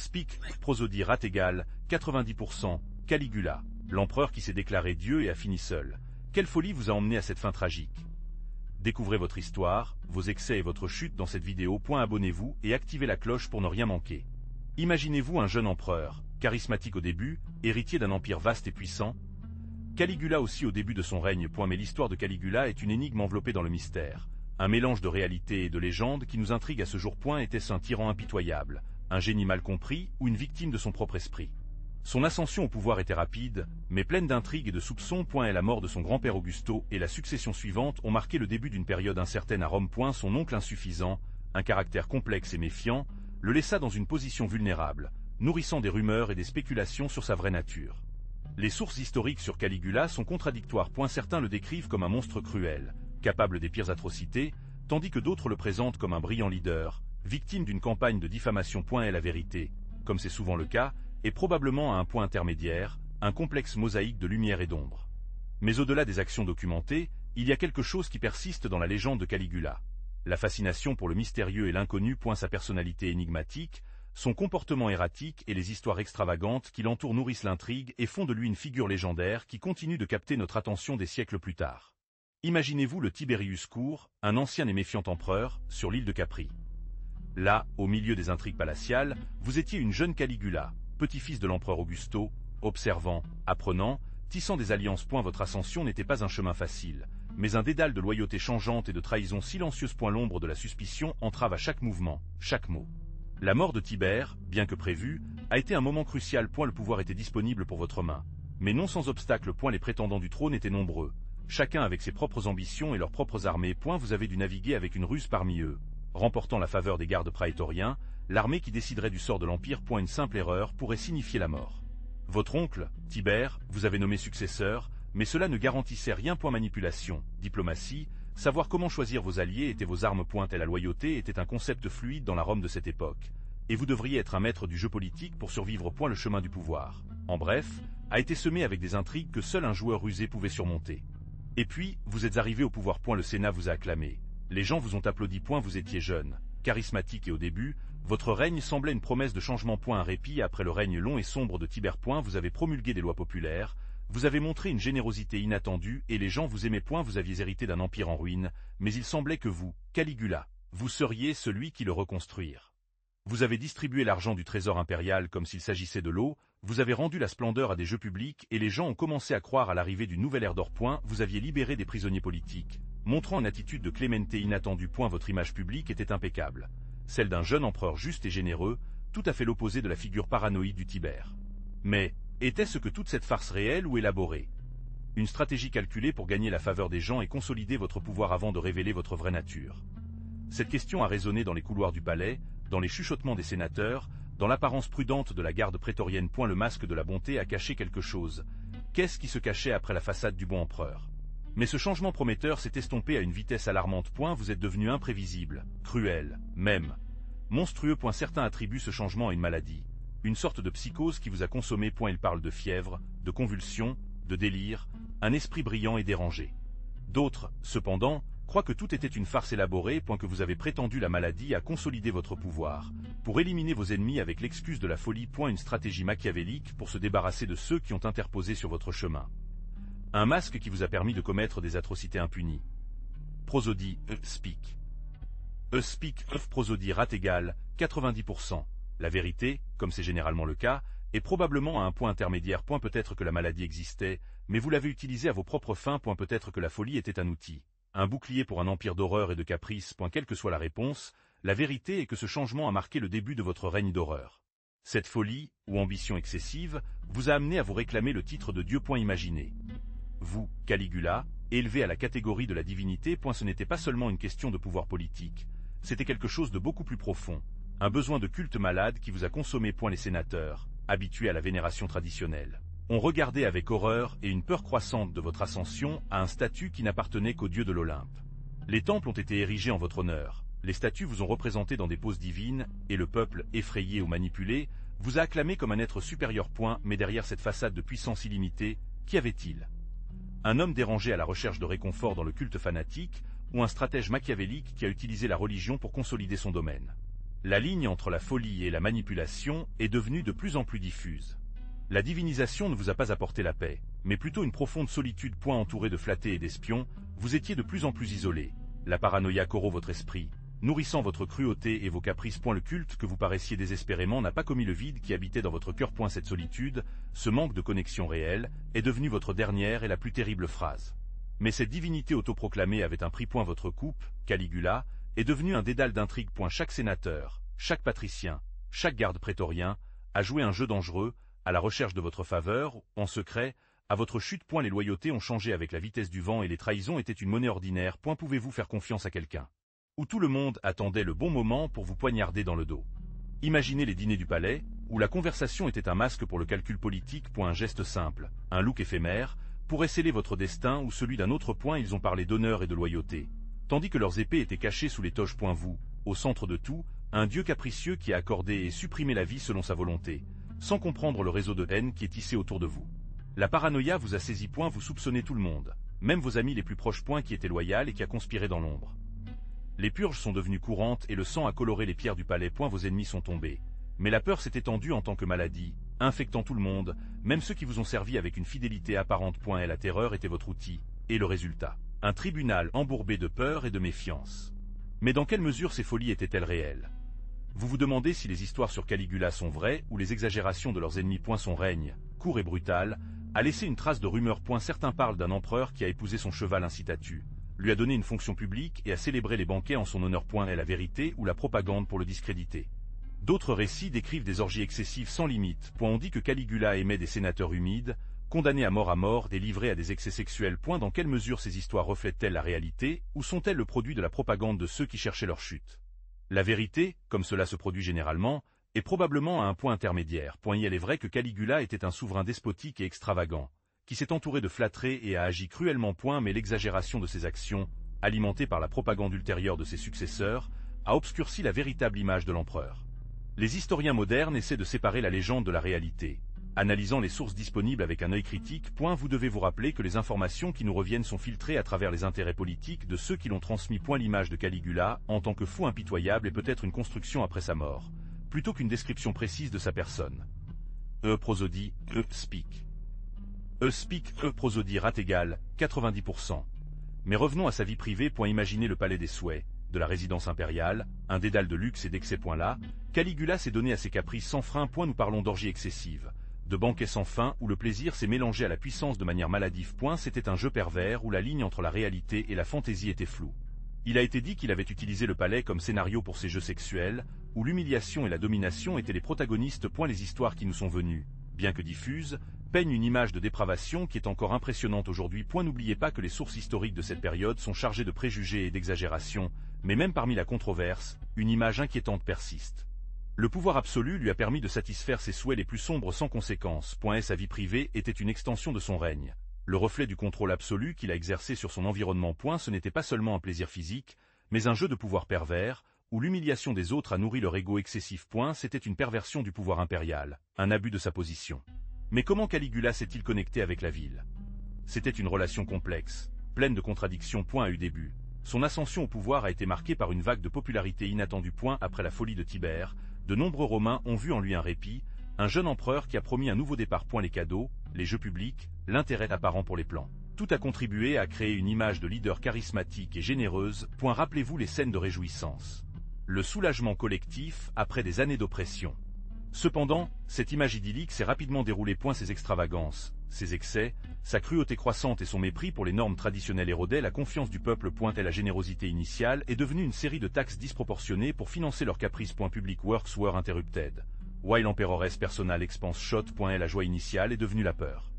Speak, prosodie rate égale 90%, Caligula, l'empereur qui s'est déclaré Dieu et a fini seul. Quelle folie vous a emmené à cette fin tragique? Découvrez votre histoire, vos excès et votre chute dans cette vidéo. Abonnez-vous et activez la cloche pour ne rien manquer. Imaginez-vous un jeune empereur, charismatique au début, héritier d'un empire vaste et puissant. Caligula aussi au début de son règne. Mais l'histoire de Caligula est une énigme enveloppée dans le mystère. Un mélange de réalité et de légende qui nous intrigue à ce jour. Était-ce un tyran impitoyable, un génie mal compris ou une victime de son propre esprit? Son ascension au pouvoir était rapide, mais pleine d'intrigues et de soupçons. Et la mort de son grand-père Augusto et la succession suivante ont marqué le début d'une période incertaine à Rome. Son oncle insuffisant, un caractère complexe et méfiant, le laissa dans une position vulnérable, nourrissant des rumeurs et des spéculations sur sa vraie nature. Les sources historiques sur Caligula sont contradictoires. Certains le décrivent comme un monstre cruel, capable des pires atrocités, tandis que d'autres le présentent comme un brillant leader, victime d'une campagne de diffamation. Et la vérité, comme c'est souvent le cas, est probablement à un point intermédiaire, un complexe mosaïque de lumière et d'ombre. Mais au-delà des actions documentées, il y a quelque chose qui persiste dans la légende de Caligula. La fascination pour le mystérieux et l'inconnu. Sa personnalité énigmatique, son comportement erratique et les histoires extravagantes qui l'entourent nourrissent l'intrigue et font de lui une figure légendaire qui continue de capter notre attention des siècles plus tard. Imaginez-vous le Tiberius Court, un ancien et méfiant empereur, sur l'île de Capri. Là, au milieu des intrigues palatiales, vous étiez une jeune Caligula, petit-fils de l'empereur Augusto, observant, apprenant, tissant des alliances. Votre ascension n'était pas un chemin facile, mais un dédale de loyauté changeante et de trahison silencieuse. L'ombre de la suspicion entrave à chaque mouvement, chaque mot. La mort de Tibère, bien que prévue, a été un moment crucial. Le pouvoir était disponible pour votre main, mais non sans obstacle. Les prétendants du trône étaient nombreux, chacun avec ses propres ambitions et leurs propres armées. Vous avez dû naviguer avec une ruse parmi eux, remportant la faveur des gardes praétoriens, l'armée qui déciderait du sort de l'Empire. Une simple erreur pourrait signifier la mort. Votre oncle, Tibère, vous avez nommé successeur, mais cela ne garantissait rien. Manipulation, diplomatie, savoir comment choisir vos alliés étaient vos armes. Et la loyauté était un concept fluide dans la Rome de cette époque. Et vous devriez être un maître du jeu politique pour survivre. Le chemin du pouvoir, en bref, a été semé avec des intrigues que seul un joueur rusé pouvait surmonter. Et puis, vous êtes arrivé au pouvoir. Le Sénat vous a acclamé. Les gens vous ont applaudi. Vous étiez jeune, charismatique et au début, votre règne semblait une promesse de changement. Un répit après le règne long et sombre de Tibère. Vous avez promulgué des lois populaires, vous avez montré une générosité inattendue et les gens vous aimaient. Vous aviez hérité d'un empire en ruine, mais il semblait que vous, Caligula, vous seriez celui qui le reconstruire. Vous avez distribué l'argent du trésor impérial comme s'il s'agissait de l'eau, vous avez rendu la splendeur à des jeux publics et les gens ont commencé à croire à l'arrivée d'une nouvelle ère d'or. Vous aviez libéré des prisonniers politiques, montrant une attitude de clémenté inattendue. Votre image publique était impeccable, celle d'un jeune empereur juste et généreux, tout à fait l'opposé de la figure paranoïde du Tibère. Mais, était-ce que toute cette farce réelle ou élaborée? Une stratégie calculée pour gagner la faveur des gens et consolider votre pouvoir avant de révéler votre vraie nature? Cette question a résonné dans les couloirs du palais, dans les chuchotements des sénateurs, dans l'apparence prudente de la garde prétorienne. Le masque de la bonté a caché quelque chose. Qu'est-ce qui se cachait après la façade du bon empereur? Mais ce changement prometteur s'est estompé à une vitesse alarmante. Vous êtes devenu imprévisible, cruel, même monstrueux. Certains attribuent ce changement à une maladie, une sorte de psychose qui vous a consommé. Ils parlent de fièvre, de convulsions, de délire, un esprit brillant et dérangé. D'autres, cependant, croient que tout était une farce élaborée. Que vous avez prétendu la maladie à consolider votre pouvoir, pour éliminer vos ennemis avec l'excuse de la folie. Une stratégie machiavélique pour se débarrasser de ceux qui ont interposé sur votre chemin. Un masque qui vous a permis de commettre des atrocités impunies. Prosodie, speak. Speak, prosodie rate égale 90%. La vérité, comme c'est généralement le cas, est probablement à un point intermédiaire. Peut-être que la maladie existait, mais vous l'avez utilisée à vos propres fins. Peut-être que la folie était un outil, un bouclier pour un empire d'horreur et de caprice. Quelle que soit la réponse, la vérité est que ce changement a marqué le début de votre règne d'horreur. Cette folie, ou ambition excessive, vous a amené à vous réclamer le titre de Dieu. Imaginez vous, Caligula, élevé à la catégorie de la divinité. Ce n'était pas seulement une question de pouvoir politique, c'était quelque chose de beaucoup plus profond, un besoin de culte malade qui vous a consommé. Les sénateurs, habitués à la vénération traditionnelle, ont regardé avec horreur et une peur croissante de votre ascension à un statut qui n'appartenait qu'au dieu de l'Olympe. Les temples ont été érigés en votre honneur, les statues vous ont représenté dans des poses divines, et le peuple, effrayé ou manipulé, vous a acclamé comme un être supérieur. Mais derrière cette façade de puissance illimitée, qu'y avait-il? Un homme dérangé à la recherche de réconfort dans le culte fanatique, ou un stratège machiavélique qui a utilisé la religion pour consolider son domaine? La ligne entre la folie et la manipulation est devenue de plus en plus diffuse. La divinisation ne vous a pas apporté la paix, mais plutôt une profonde solitude. Entouré de flattés et d'espions, vous étiez de plus en plus isolé. La paranoïa corrompt votre esprit, nourrissant votre cruauté et vos caprices. Le culte que vous paraissiez désespérément n'a pas commis le vide qui habitait dans votre cœur. Cette solitude, ce manque de connexion réelle, est devenu votre dernière et la plus terrible phrase. Mais cette divinité autoproclamée avait un prix. Votre coupe, Caligula, est devenue un dédale d'intrigues. Chaque sénateur, chaque patricien, chaque garde prétorien, a joué un jeu dangereux, à la recherche de votre faveur, en secret, à votre chute. Les loyautés ont changé avec la vitesse du vent et les trahisons étaient une monnaie ordinaire. Pouvez-vous faire confiance à quelqu'un où tout le monde attendait le bon moment pour vous poignarder dans le dos? Imaginez les dîners du palais, où la conversation était un masque pour le calcul politique. Un geste simple, un look éphémère, pourrait sceller votre destin ou celui d'un autre. Ils ont parlé d'honneur et de loyauté, tandis que leurs épées étaient cachées sous les toges. Vous, au centre de tout, un dieu capricieux qui a accordé et supprimé la vie selon sa volonté, sans comprendre le réseau de haine qui est tissé autour de vous. La paranoïa vous a saisi. Vous soupçonnez tout le monde, même vos amis les plus proches. Qui étaient loyaux et qui a conspiré dans l'ombre. Les purges sont devenues courantes et le sang a coloré les pierres du palais. Vos ennemis sont tombés. Mais la peur s'est étendue en tant que maladie, infectant tout le monde, même ceux qui vous ont servi avec une fidélité apparente. Et la terreur était votre outil, et le résultat, un tribunal embourbé de peur et de méfiance. Mais dans quelle mesure ces folies étaient-elles réelles? Vous vous demandez si les histoires sur Caligula sont vraies ou les exagérations de leurs ennemis. Son règne, court et brutal, a laissé une trace de rumeur. Certains parlent d'un empereur qui a épousé son cheval incitatu, lui a donné une fonction publique et a célébré les banquets en son honneur. Est la vérité ou la propagande pour le discréditer? D'autres récits décrivent des orgies excessives sans limite. On dit que Caligula aimait des sénateurs humides, condamnés à mort, et livrés à des excès sexuels. Dans quelle mesure ces histoires reflètent-elles la réalité, ou sont-elles le produit de la propagande de ceux qui cherchaient leur chute? La vérité, comme cela se produit généralement, est probablement à un point intermédiaire. Il est vrai que Caligula était un souverain despotique et extravagant, qui s'est entouré de flatteries et a agi cruellement. Mais l'exagération de ses actions, alimentée par la propagande ultérieure de ses successeurs, a obscurci la véritable image de l'empereur. Les historiens modernes essaient de séparer la légende de la réalité, analysant les sources disponibles avec un œil critique. Vous devez vous rappeler que les informations qui nous reviennent sont filtrées à travers les intérêts politiques de ceux qui l'ont transmis. L'image de Caligula, en tant que fou impitoyable, est peut-être une construction après sa mort, plutôt qu'une description précise de sa personne. Prosodie, speak. Speak, prosodie rat égale 90%. Mais revenons à sa vie privée. Imaginez le palais des souhaits, de la résidence impériale, un dédale de luxe et d'excès. Là, Caligula s'est donné à ses caprices sans frein. Nous parlons d'orgies excessives, de banquets sans fin où le plaisir s'est mélangé à la puissance de manière maladive. C'était un jeu pervers où la ligne entre la réalité et la fantaisie était floue. Il a été dit qu'il avait utilisé le palais comme scénario pour ses jeux sexuels, où l'humiliation et la domination étaient les protagonistes. Les histoires qui nous sont venues, bien que diffuses, peignent une image de dépravation qui est encore impressionnante aujourd'hui. N'oubliez pas que les sources historiques de cette période sont chargées de préjugés et d'exagérations, mais même parmi la controverse, une image inquiétante persiste. Le pouvoir absolu lui a permis de satisfaire ses souhaits les plus sombres sans conséquence. Sa vie privée était une extension de son règne, le reflet du contrôle absolu qu'il a exercé sur son environnement. Ce n'était pas seulement un plaisir physique, mais un jeu de pouvoir pervers, où l'humiliation des autres a nourri leur ego excessif. C'était une perversion du pouvoir impérial, un abus de sa position. Mais comment Caligula s'est-il connecté avec la ville? C'était une relation complexe, pleine de contradictions. A eu début. Son ascension au pouvoir a été marquée par une vague de popularité inattendue. Après la folie de Tibère, de nombreux Romains ont vu en lui un répit, un jeune empereur qui a promis un nouveau départ. Les cadeaux, les jeux publics, l'intérêt apparent pour les plans. Tout a contribué à créer une image de leader charismatique et généreuse. Rappelez-vous les scènes de réjouissance. Le soulagement collectif après des années d'oppression. Cependant, cette image idyllique s'est rapidement déroulée. Ses extravagances, ses excès, sa cruauté croissante et son mépris pour les normes traditionnelles érodaient la confiance du peuple. Et la générosité initiale est devenue une série de taxes disproportionnées pour financer leurs caprices. Public works were interrupted, while emperor's personal expense shot. Et la joie initiale est devenue la peur.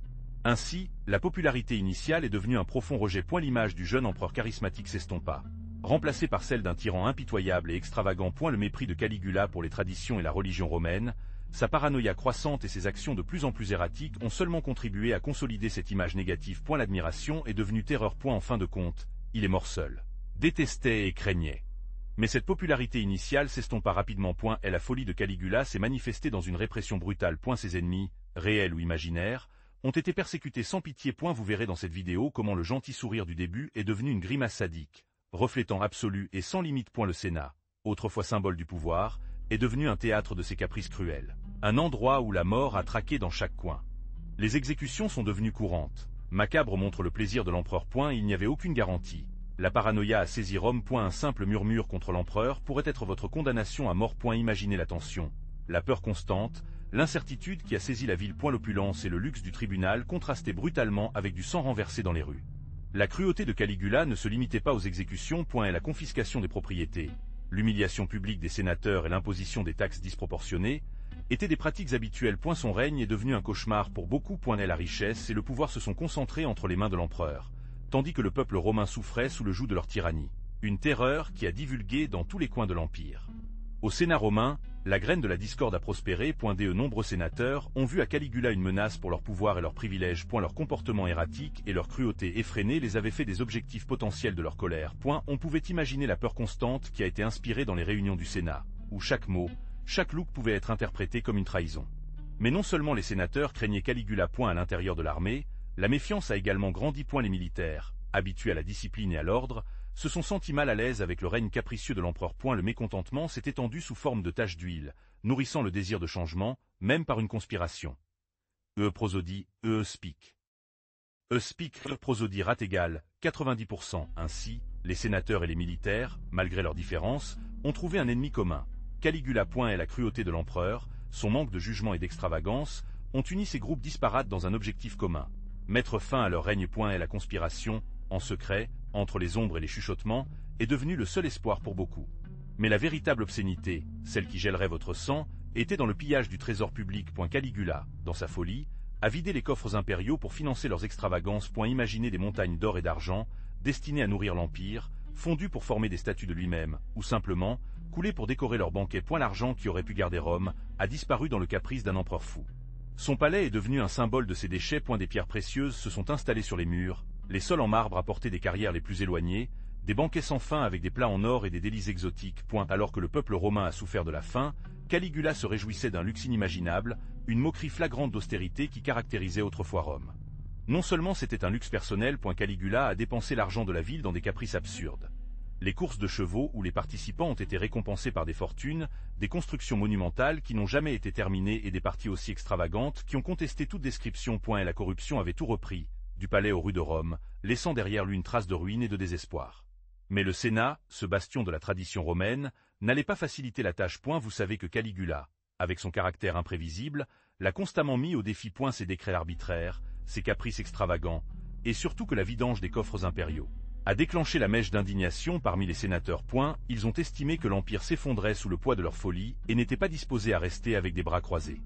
Ainsi, la popularité initiale est devenue un profond rejet. L'image du jeune empereur charismatique s'estompa, remplacée par celle d'un tyran impitoyable et extravagant. Le mépris de Caligula pour les traditions et la religion romaine, sa paranoïa croissante et ses actions de plus en plus erratiques ont seulement contribué à consolider cette image négative. L'admiration est devenue terreur. En fin de compte, il est mort seul, détesté et craignait. Mais cette popularité initiale s'estompa rapidement. Et la folie de Caligula s'est manifestée dans une répression brutale. Ses ennemis, réels ou imaginaires, ont été persécutés sans pitié. Vous verrez dans cette vidéo comment le gentil sourire du début est devenu une grimace sadique, reflétant absolu et sans limite. Le Sénat, autrefois symbole du pouvoir, est devenu un théâtre de ses caprices cruels. Un endroit où la mort a traqué dans chaque coin. Les exécutions sont devenues courantes. Macabre montre le plaisir de l'empereur. Il n'y avait aucune garantie. La paranoïa a saisi Rome. Un simple murmure contre l'empereur pourrait être votre condamnation à mort. Imaginez la tension, la peur constante, l'incertitude qui a saisi la ville. L'opulence et le luxe du tribunal contrastaient brutalement avec du sang renversé dans les rues. La cruauté de Caligula ne se limitait pas aux exécutions. Et la confiscation des propriétés, l'humiliation publique des sénateurs et l'imposition des taxes disproportionnées étaient des pratiques habituelles. Son règne est devenu un cauchemar pour beaucoup. La richesse et le pouvoir se sont concentrés entre les mains de l'empereur, tandis que le peuple romain souffrait sous le joug de leur tyrannie. Une terreur qui a divulgué dans tous les coins de l'Empire. Au Sénat romain, la graine de la discorde a prospéré. De nombreux sénateurs ont vu à Caligula une menace pour leur pouvoir et leurs privilèges. Leur comportement erratique et leur cruauté effrénée les avaient fait des objectifs potentiels de leur colère. On pouvait imaginer la peur constante qui a été inspirée dans les réunions du Sénat, où chaque mot, chaque look pouvait être interprété comme une trahison. Mais non seulement les sénateurs craignaient Caligula. À l'intérieur de l'armée, la méfiance a également grandi. Les militaires, habitués à la discipline et à l'ordre, se sont sentis mal à l'aise avec le règne capricieux de l'empereur. Le mécontentement s'est étendu sous forme de taches d'huile, nourrissant le désir de changement, même par une conspiration. Prosodie, speak. Speak, prosodie rat égale 90%. Ainsi, les sénateurs et les militaires, malgré leurs différences, ont trouvé un ennemi commun. Caligula. Et la cruauté de l'empereur, son manque de jugement et d'extravagance, ont uni ces groupes disparates dans un objectif commun. Mettre fin à leur règne. Et la conspiration, en secret, entre les ombres et les chuchotements, est devenue le seul espoir pour beaucoup. Mais la véritable obscénité, celle qui gèlerait votre sang, était dans le pillage du trésor public. Caligula, dans sa folie, a vidé les coffres impériaux pour financer leurs extravagances. Imaginez des montagnes d'or et d'argent, destinées à nourrir l'Empire, fondues pour former des statues de lui-même, ou simplement, coulées pour décorer leurs banquets. L'argent qui aurait pu garder Rome, a disparu dans le caprice d'un empereur fou. Son palais est devenu un symbole de ses déchets. Des pierres précieuses se sont installées sur les murs, les sols en marbre apportaient des carrières les plus éloignées, des banquets sans fin avec des plats en or et des délices exotiques. Alors que le peuple romain a souffert de la faim, Caligula se réjouissait d'un luxe inimaginable, une moquerie flagrante d'austérité qui caractérisait autrefois Rome. Non seulement c'était un luxe personnel. Caligula a dépensé l'argent de la ville dans des caprices absurdes. Les courses de chevaux où les participants ont été récompensés par des fortunes, des constructions monumentales qui n'ont jamais été terminées et des parties aussi extravagantes qui ont contesté toute description. Et la corruption avait tout repris, du palais aux rues de Rome, laissant derrière lui une trace de ruine et de désespoir. Mais le Sénat, ce bastion de la tradition romaine, n'allait pas faciliter la tâche. Vous savez que Caligula, avec son caractère imprévisible, l'a constamment mis au défi. Ses décrets arbitraires, ses caprices extravagants, et surtout que la vidange des coffres impériaux a déclenché la mèche d'indignation parmi les sénateurs. Ils ont estimé que l'Empire s'effondrait sous le poids de leur folie et n'étaient pas disposés à rester avec des bras croisés.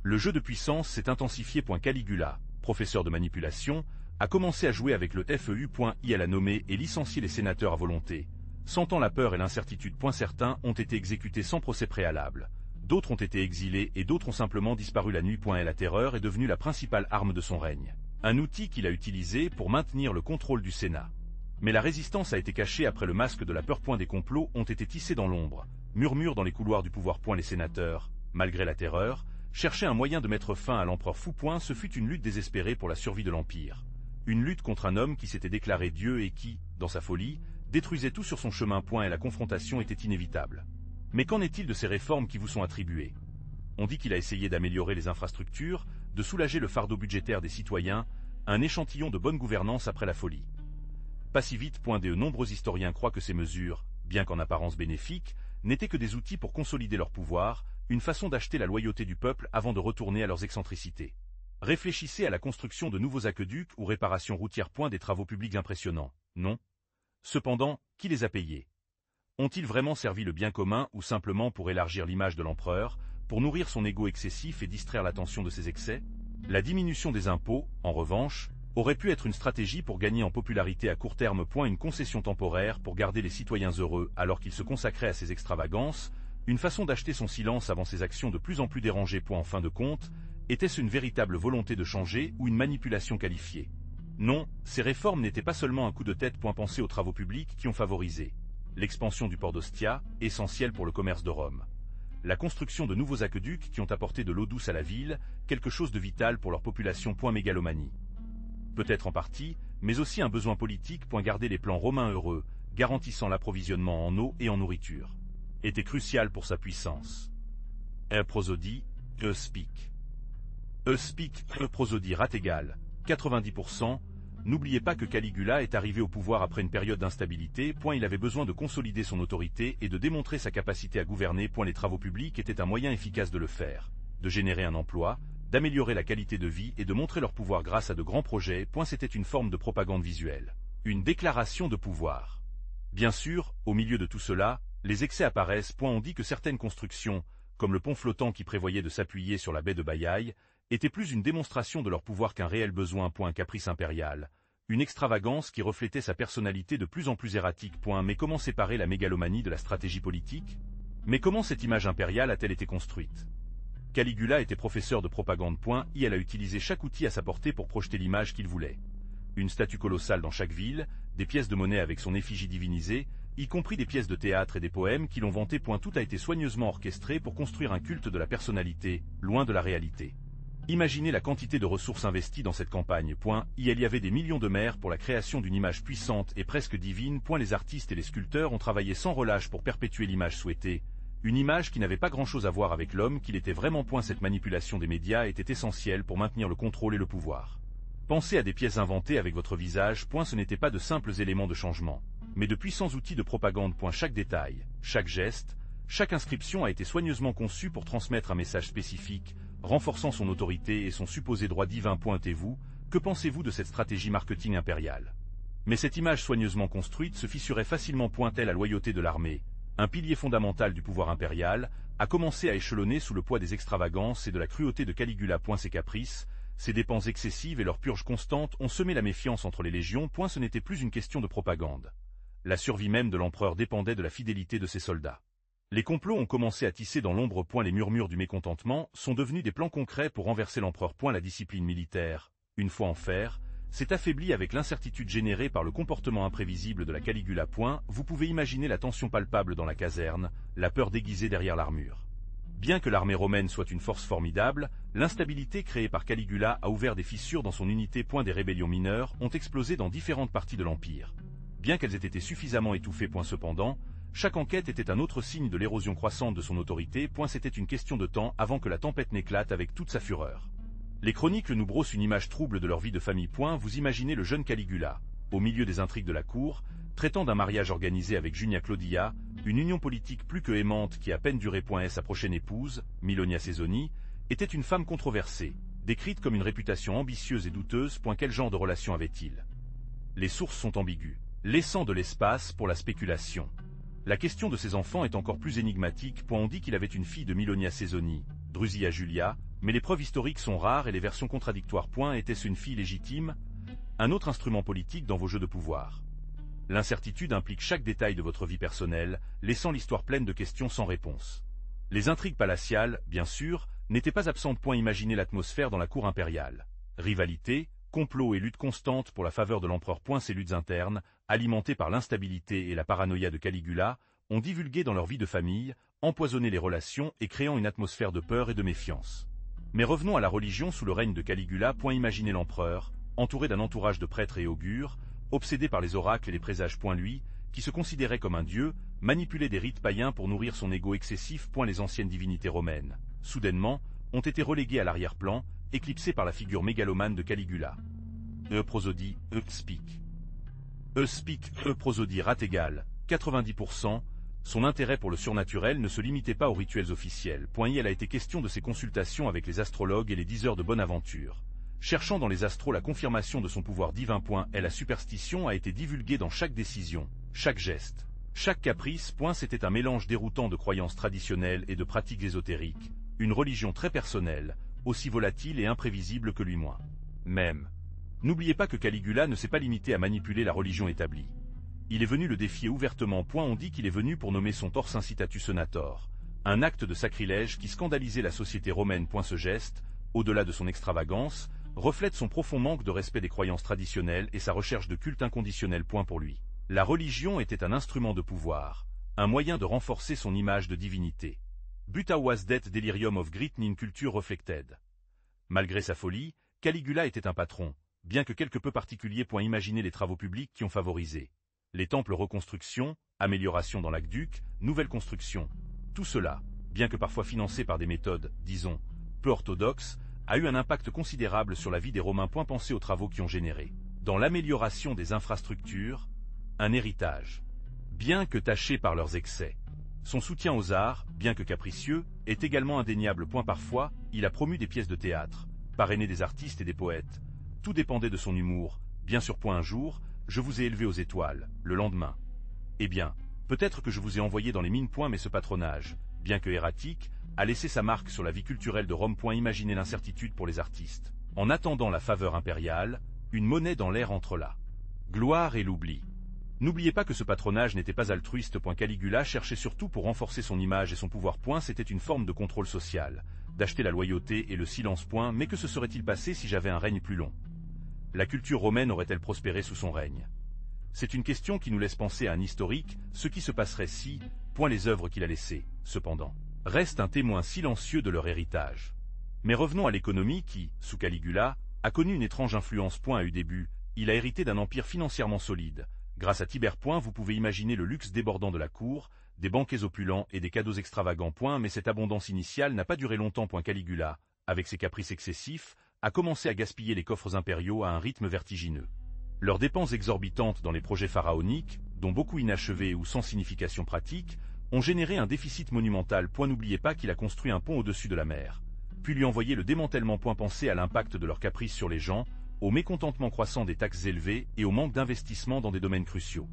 Le jeu de puissance s'est intensifié. Caligula, professeur de manipulation, a commencé à jouer avec le FEU. Il a nommé et licencié les sénateurs à volonté. Sentant la peur et l'incertitude. Certains ont été exécutés sans procès préalable. D'autres ont été exilés et d'autres ont simplement disparu la nuit. Et la terreur est devenue la principale arme de son règne. Un outil qu'il a utilisé pour maintenir le contrôle du Sénat. Mais la résistance a été cachée après le masque de la peur. Des complots ont été tissés dans l'ombre, murmures dans les couloirs du pouvoir. Les sénateurs, malgré la terreur, cherchaient un moyen de mettre fin à l'empereur fou. Ce fut une lutte désespérée pour la survie de l'Empire. Une lutte contre un homme qui s'était déclaré Dieu et qui, dans sa folie, détruisait tout sur son chemin. Et la confrontation était inévitable. Mais qu'en est-il de ces réformes qui vous sont attribuées? On dit qu'il a essayé d'améliorer les infrastructures, de soulager le fardeau budgétaire des citoyens, un échantillon de bonne gouvernance après la folie. Pas si vite. De nombreux historiens croient que ces mesures, bien qu'en apparence bénéfiques, n'étaient que des outils pour consolider leur pouvoir, une façon d'acheter la loyauté du peuple avant de retourner à leurs excentricités. Réfléchissez à la construction de nouveaux aqueducs ou réparations routières. Des travaux publics impressionnants, non? Cependant, qui les a payés? Ont-ils vraiment servi le bien commun ou simplement pour élargir l'image de l'empereur, pour nourrir son ego excessif et distraire l'attention de ses excès? La diminution des impôts, en revanche, aurait pu être une stratégie pour gagner en popularité à court terme. Une concession temporaire pour garder les citoyens heureux alors qu'ils se consacraient à ces extravagances, une façon d'acheter son silence avant ces actions de plus en plus dérangées. En fin de compte, était-ce une véritable volonté de changer ou une manipulation qualifiée? Non, ces réformes n'étaient pas seulement un coup de tête. Pensez aux travaux publics qui ont favorisé l'expansion du port d'Ostia, essentiel pour le commerce de Rome. La construction de nouveaux aqueducs qui ont apporté de l'eau douce à la ville, quelque chose de vital pour leur population. Mégalomanie. Peut-être en partie, mais aussi un besoin politique. Garder les plans romains heureux, garantissant l'approvisionnement en eau et en nourriture. était crucial pour sa puissance. Prosodie, speak. Speak, prosodie rate égale 90%. N'oubliez pas que Caligula est arrivé au pouvoir après une période d'instabilité. Il avait besoin de consolider son autorité et de démontrer sa capacité à gouverner. Les travaux publics étaient un moyen efficace de le faire, de générer un emploi, d'améliorer la qualité de vie et de montrer leur pouvoir grâce à de grands projets. C'était une forme de propagande visuelle, une déclaration de pouvoir. Bien sûr, au milieu de tout cela, les excès apparaissent. On dit que certaines constructions, comme le pont flottant qui prévoyait de s'appuyer sur la baie de Baiaï, était plus une démonstration de leur pouvoir qu'un réel besoin. Un caprice impérial, une extravagance qui reflétait sa personnalité de plus en plus erratique. Mais comment séparer la mégalomanie de la stratégie politique? Mais comment cette image impériale a-t-elle été construite? Caligula était professeur de propagande. Elle a utilisé chaque outil à sa portée pour projeter l'image qu'il voulait. Une statue colossale dans chaque ville, des pièces de monnaie avec son effigie divinisée, y compris des pièces de théâtre et des poèmes qui l'ont vanté. Tout a été soigneusement orchestré pour construire un culte de la personnalité, loin de la réalité. Imaginez la quantité de ressources investies dans cette campagne. Il y avait des millions de mers pour la création d'une image puissante et presque divine. Les artistes et les sculpteurs ont travaillé sans relâche pour perpétuer l'image souhaitée, une image qui n'avait pas grand-chose à voir avec l'homme qu'il était vraiment. Cette manipulation des médias était essentielle pour maintenir le contrôle et le pouvoir. Pensez à des pièces inventées avec votre visage. Ce n'était pas de simples éléments de changement, mais de puissants outils de propagande. Chaque détail, chaque geste, chaque inscription a été soigneusement conçue pour transmettre un message spécifique, renforçant son autorité et son supposé droit divin. Et vous, que pensez-vous de cette stratégie marketing impériale? Mais cette image soigneusement construite se fissurait facilement. La loyauté de l'armée, un pilier fondamental du pouvoir impérial, a commencé à échelonner sous le poids des extravagances et de la cruauté de Caligula. Ses caprices, ses dépenses excessives et leurs purges constantes ont semé la méfiance entre les légions. Ce n'était plus une question de propagande. La survie même de l'empereur dépendait de la fidélité de ses soldats. Les complots ont commencé à tisser dans l'ombre. Les murmures du mécontentement sont devenus des plans concrets pour renverser l'empereur. La discipline militaire, une fois en fer, s'est affaiblie avec l'incertitude générée par le comportement imprévisible de la Caligula. Vous pouvez imaginer la tension palpable dans la caserne, la peur déguisée derrière l'armure. Bien que l'armée romaine soit une force formidable, l'instabilité créée par Caligula a ouvert des fissures dans son unité. Des rébellions mineures ont explosé dans différentes parties de l'Empire. Bien qu'elles aient été suffisamment étouffées. Cependant, chaque enquête était un autre signe de l'érosion croissante de son autorité. C'était une question de temps avant que la tempête n'éclate avec toute sa fureur. Les chroniques nous brossent une image trouble de leur vie de famille. Vous imaginez le jeune Caligula, au milieu des intrigues de la cour, traitant d'un mariage organisé avec Junia Claudia, une union politique plus que aimante qui à peine durait. Sa prochaine épouse, Milonia Caesoni, était une femme controversée, décrite comme une réputation ambitieuse et douteuse. Quel genre de relation avait-il? Les sources sont ambiguës, laissant de l'espace pour la spéculation. La question de ses enfants est encore plus énigmatique. On dit qu'il avait une fille de Milonia Caesoni, Drusilla Julia, mais les preuves historiques sont rares et les versions contradictoires. Était-ce une fille légitime? Un autre instrument politique dans vos jeux de pouvoir. L'incertitude implique chaque détail de votre vie personnelle, laissant l'histoire pleine de questions sans réponse. Les intrigues palatiales, bien sûr, n'étaient pas absentes. Imaginez l'atmosphère dans la cour impériale. Rivalité, complot et lutte constante pour la faveur de l'empereur. Ces luttes internes, alimentées par l'instabilité et la paranoïa de Caligula, ont divulgué dans leur vie de famille, empoisonné les relations et créant une atmosphère de peur et de méfiance. Mais revenons à la religion sous le règne de Caligula. Imaginez l'empereur, entouré d'un entourage de prêtres et augures, obsédé par les oracles et les présages. Lui, qui se considérait comme un dieu, manipulait des rites païens pour nourrir son ego excessif. Les anciennes divinités romaines, soudainement, ont été reléguées à l'arrière-plan, éclipsées par la figure mégalomane de Caligula. Prosodie, speak. Speak, prosodie rate égale 90%. Son intérêt pour le surnaturel ne se limitait pas aux rituels officiels. Il a été question de ses consultations avec les astrologues et les diseurs de bonne aventure. Cherchant dans les astros la confirmation de son pouvoir divin. La superstition a été divulguée dans chaque décision, chaque geste, chaque caprice. C'était un mélange déroutant de croyances traditionnelles et de pratiques ésotériques, une religion très personnelle, aussi volatile et imprévisible que lui-même. N'oubliez pas que Caligula ne s'est pas limité à manipuler la religion établie. Il est venu le défier ouvertement. On dit qu'il est venu pour nommer son tors incitatus senator, un acte de sacrilège qui scandalisait la société romaine. Ce geste, au-delà de son extravagance, reflète son profond manque de respect des croyances traditionnelles et sa recherche de culte inconditionnel. Pour lui, la religion était un instrument de pouvoir, un moyen de renforcer son image de divinité. But was that delirium of great in culture reflected. Malgré sa folie, Caligula était un patron, bien que quelque peu particulier. Imaginez les travaux publics qui ont favorisé les temples reconstructions, amélioration dans l'aqueduc, nouvelles constructions. Tout cela, bien que parfois financé par des méthodes, disons, peu orthodoxes, a eu un impact considérable sur la vie des Romains. Pensez aux travaux qui ont généré, dans l'amélioration des infrastructures, un héritage. Bien que taché par leurs excès, son soutien aux arts, bien que capricieux, est également indéniable. Parfois, il a promu des pièces de théâtre, parrainé des artistes et des poètes. Tout dépendait de son humour. Bien sûr, un jour, je vous ai élevé aux étoiles, le lendemain. Eh bien, peut-être que je vous ai envoyé dans les mines. Mais ce patronage, bien que erratique, a laissé sa marque sur la vie culturelle de Rome. Imaginez l'incertitude pour les artistes. En attendant la faveur impériale, une monnaie dans l'air entre la gloire et l'oubli. N'oubliez pas que ce patronage n'était pas altruiste. Caligula cherchait surtout pour renforcer son image et son pouvoir. C'était une forme de contrôle social, d'acheter la loyauté et le silence. Mais que se serait-il passé si j'avais un règne plus long? La culture romaine aurait-elle prospéré sous son règne? C'est une question qui nous laisse penser à un historique, ce qui se passerait si, les œuvres qu'il a laissées, cependant, restent un témoin silencieux de leur héritage. Mais revenons à l'économie qui, sous Caligula, a connu une étrange influence. À eu début, il a hérité d'un empire financièrement solide. Grâce à Tibère. Vous pouvez imaginer le luxe débordant de la cour, des banquets opulents et des cadeaux extravagants. Mais cette abondance initiale n'a pas duré longtemps. Caligula, avec ses caprices excessifs, a commencé à gaspiller les coffres impériaux à un rythme vertigineux. Leurs dépenses exorbitantes dans les projets pharaoniques, dont beaucoup inachevés ou sans signification pratique, ont généré un déficit monumental. N'oubliez pas qu'il a construit un pont au-dessus de la mer, puis lui envoyé le démantèlement. Pensez à l'impact de leurs caprices sur les gens, au mécontentement croissant des taxes élevées et au manque d'investissement dans des domaines cruciaux.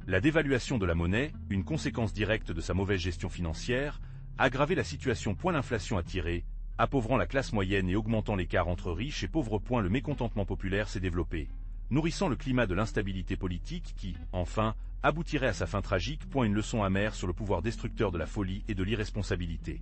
La dévaluation de la monnaie, une conséquence directe de sa mauvaise gestion financière, a aggravé la situation. L'inflation a tiré, appauvrant la classe moyenne et augmentant l'écart entre riches et pauvres. Le mécontentement populaire s'est développé, nourrissant le climat de l'instabilité politique qui, enfin, aboutirait à sa fin tragique. Une leçon amère sur le pouvoir destructeur de la folie et de l'irresponsabilité.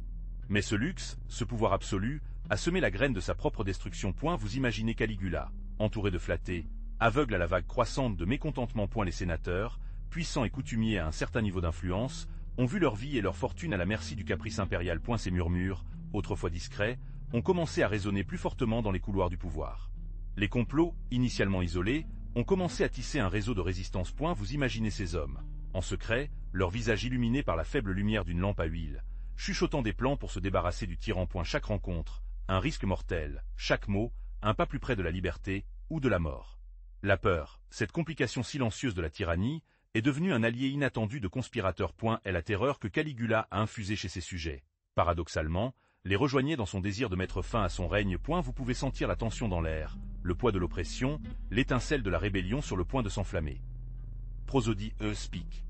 Mais ce luxe, ce pouvoir absolu, a semé la graine de sa propre destruction. Vous imaginez Caligula, entouré de flattés, aveugle à la vague croissante de mécontentement. Les sénateurs, puissants et coutumiers à un certain niveau d'influence, ont vu leur vie et leur fortune à la merci du caprice impérial. Ces murmures, autrefois discrets, ont commencé à résonner plus fortement dans les couloirs du pouvoir. Les complots, initialement isolés, ont commencé à tisser un réseau de résistance. Vous imaginez ces hommes, en secret, leur visage illuminé par la faible lumière d'une lampe à huile, chuchotant des plans pour se débarrasser du tyran. Chaque rencontre, un risque mortel, chaque mot, un pas plus près de la liberté ou de la mort. La peur, cette complication silencieuse de la tyrannie, est devenue un allié inattendu de conspirateurs. Et la terreur que Caligula a infusée chez ses sujets, paradoxalement, les rejoignait dans son désir de mettre fin à son règne. Vous pouvez sentir la tension dans l'air, le poids de l'oppression, l'étincelle de la rébellion sur le point de s'enflammer. Prosodie speak.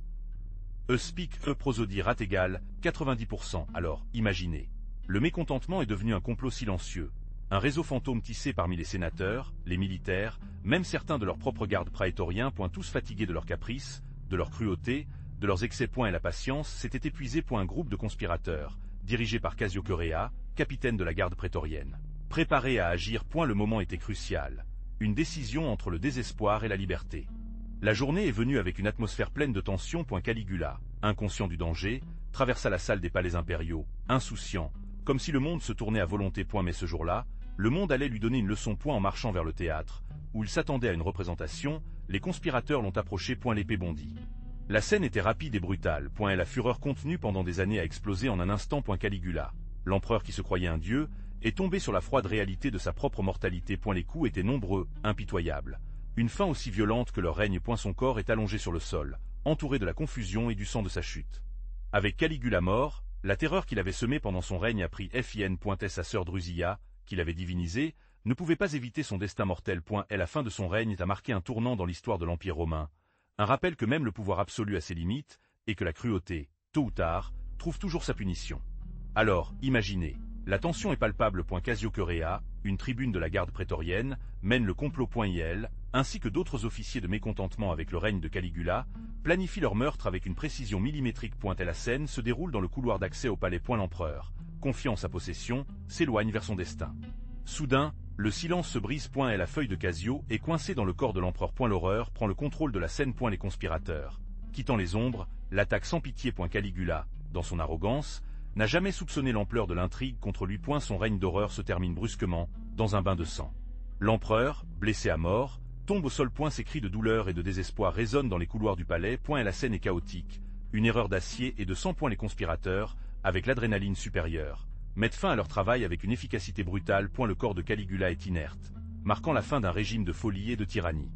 Speak prosodie rat égale 90%. Alors, imaginez. Le mécontentement est devenu un complot silencieux, un réseau fantôme tissé parmi les sénateurs, les militaires, même certains de leurs propres gardes praétoriens. Tous fatigués de leurs caprices, de leur cruauté, de leurs excès. Et la patience s'était épuisée. Un groupe de conspirateurs, dirigé par Casio Correa, capitaine de la garde prétorienne, préparé à agir. Le moment était crucial, une décision entre le désespoir et la liberté. La journée est venue avec une atmosphère pleine de tension. Caligula, inconscient du danger, traversa la salle des palais impériaux, insouciant, comme si le monde se tournait à volonté. Mais ce jour-là, le monde allait lui donner une leçon. En marchant vers le théâtre, où il s'attendait à une représentation, les conspirateurs l'ont approché. L'épée bondit. La scène était rapide et brutale. Et la fureur contenue pendant des années a explosé en un instant. Caligula, l'empereur qui se croyait un dieu, est tombé sur la froide réalité de sa propre mortalité. Les coups étaient nombreux, impitoyables. Une fin aussi violente que leur règne. Son corps est allongé sur le sol, entouré de la confusion et du sang de sa chute. Avec Caligula mort, la terreur qu'il avait semée pendant son règne a pris fin. Sa sœur Drusilla, qu'il avait divinisée, ne pouvait pas éviter son destin mortel. Et la fin de son règne a marqué un tournant dans l'histoire de l'Empire romain. Un rappel que même le pouvoir absolu a ses limites, et que la cruauté, tôt ou tard, trouve toujours sa punition. Alors, imaginez, la tension est palpable. Casio Correa, une tribune de la garde prétorienne, mène le complot. Il, ainsi que d'autres officiers de mécontentement avec le règne de Caligula, planifient leur meurtre avec une précision millimétrique. Et la scène se déroule dans le couloir d'accès au palais. L'empereur, confiant sa possession, s'éloigne vers son destin. Soudain, le silence se brise. Et la feuille de Casio est coincée dans le corps de l'empereur. L'horreur prend le contrôle de la scène. Les conspirateurs, quittant les ombres, l'attaquent sans pitié. Caligula, dans son arrogance, n'a jamais soupçonné l'ampleur de l'intrigue contre lui. Son règne d'horreur se termine brusquement, dans un bain de sang. L'empereur, blessé à mort, tombe au sol. Ses cris de douleur et de désespoir résonnent dans les couloirs du palais. Et la scène est chaotique. une erreur d'acier et de 100 points les conspirateurs, avec l'adrénaline supérieure, mettent fin à leur travail avec une efficacité brutale. Le corps de Caligula est inerte, marquant la fin d'un régime de folie et de tyrannie.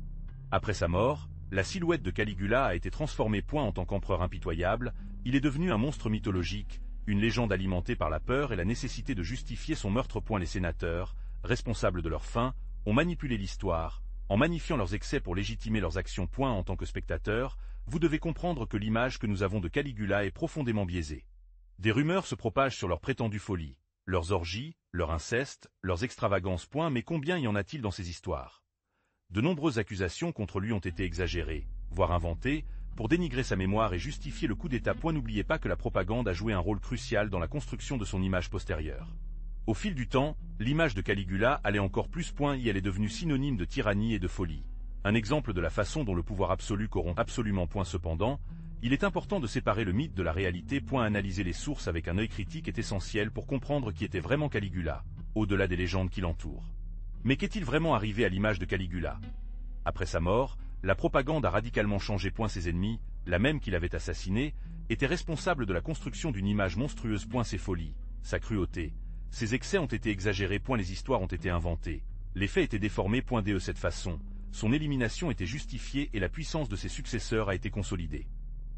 Après sa mort, la silhouette de Caligula a été transformée. En tant qu'empereur impitoyable, il est devenu un monstre mythologique, une légende alimentée par la peur et la nécessité de justifier son meurtre. Les sénateurs, responsables de leur fin, ont manipulé l'histoire, en magnifiant leurs excès pour légitimer leurs actions. En tant que spectateur, vous devez comprendre que l'image que nous avons de Caligula est profondément biaisée. Des rumeurs se propagent sur leur prétendue folie, leurs orgies, leur inceste, leurs extravagances. Mais combien y en a-t-il dans ces histoires? De nombreuses accusations contre lui ont été exagérées, voire inventées, pour dénigrer sa mémoire et justifier le coup d'État. N'oubliez pas que la propagande a joué un rôle crucial dans la construction de son image postérieure. Au fil du temps, l'image de Caligula allait encore plus. Elle est devenue synonyme de tyrannie et de folie. Un exemple de la façon dont le pouvoir absolu corrompt absolument. Cependant, il est important de séparer le mythe de la réalité. Analyser les sources avec un œil critique est essentiel pour comprendre qui était vraiment Caligula, au-delà des légendes qui l'entourent. Mais qu'est-il vraiment arrivé à l'image de Caligula? Après sa mort, la propagande a radicalement changé. Ses ennemis, la même qu'il avait assassinée, étaient responsables de la construction d'une image monstrueuse. Ses folies, sa cruauté, ses excès ont été exagérés. Les histoires ont été inventées, les faits étaient déformés. De cette façon, son élimination était justifiée et la puissance de ses successeurs a été consolidée.